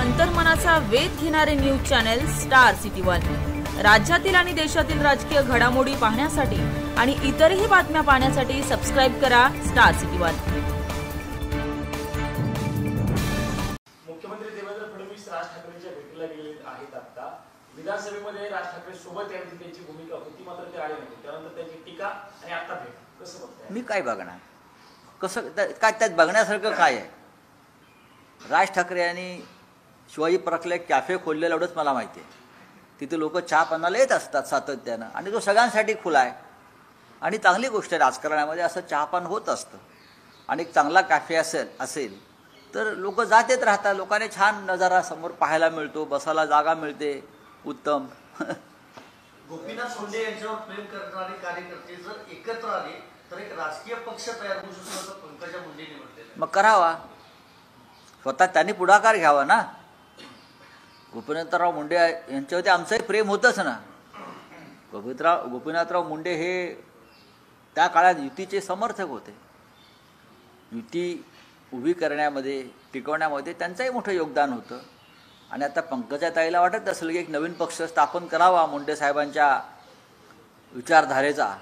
अंतर्मनाचा वेध घेणारे news channel star city one. राज्यातील आणि देशातील राजकीय घडामोडी पाहण्यासाठी आणि इतरही बातम्या पाहण्यासाठी सबस्क्राइब करा स्टार सिटी वन। मुख्यमंत्री देवेंद्र फडणवीस राज ठाकरेंच्या भेटीला गेले आहेत। आता विधानसभेमध्ये राज ठाकरे सोबत यावी त्यांची भूमिका होती, मात्र ते आले नाही। त्यानंतर त्यांची टीका आणि आता भेट कसं बघताय? मी काय बघणार, कसं काय त्यात बघण्यासारखं काय आहे? राज ठाकरे यांनी शिवाजी पार्कला एक कॅफे खोललेलं एवढंच मला माहिती आहे। तिथे लोक चहा पाण्याला येत असतात सातत्यानं आणि तो सगळ्यांसाठी खुला आहे आणि चांगली गोष्ट आहे। राजकारणामध्ये असं चहापान होत असतं आणि एक चांगला कॅफे असेल तर लोक जात येत राहतात। लोकांना छान नजारा समोर पाहायला मिळतो, बसायला जागा मिळते, उत्तम। गोपीनाथ मुंडे यांच्यावर प्रेम करणारे कार्यकर्ते जर एकत्र आले तर एक राजकीय पक्ष तयार होऊ शकतो असं पंकजा मुंडे म्हटले। मग करावा, स्वतः त्यांनी पुढाकार घ्यावा ना। गोपीनाथराव मुंडे यांच्यावरती आमचंही प्रेम होतंच ना। गोपीनाथराव मुंडे हे त्या काळात युतीचे समर्थक होते। युती उभी करण्यामध्ये, टिकवण्यामध्ये त्यांचंही मोठं योगदान होतं आणि आता पंकजाताईला वाटत असेल की एक नवीन पक्ष स्थापन करावा मुंडे साहेबांच्या विचारधारेचा,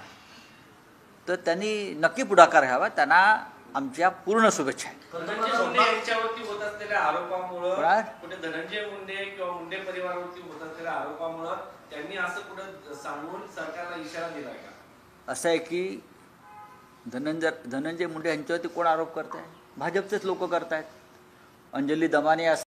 तर त्यांनी नक्की पुढाकार घ्यावा। त्यांना आमच्या पूर्ण शुभेच्छा आहेत। धनंजय मुंडे यांच्यावरती होत असलेल्या आरोपामुळे, कुठे धनंजय मुंडे किंवा मुंडे परिवारावरती होत असलेल्या आरोपामुळे त्यांनी असं कुठे सांगून सरकारला इशारा दिला का? असं आहे की धनंजय मुंडे यांच्यावरती कोण आरोप करत आहे? भाजपचेच लोक करत आहेत। अंजली दमाने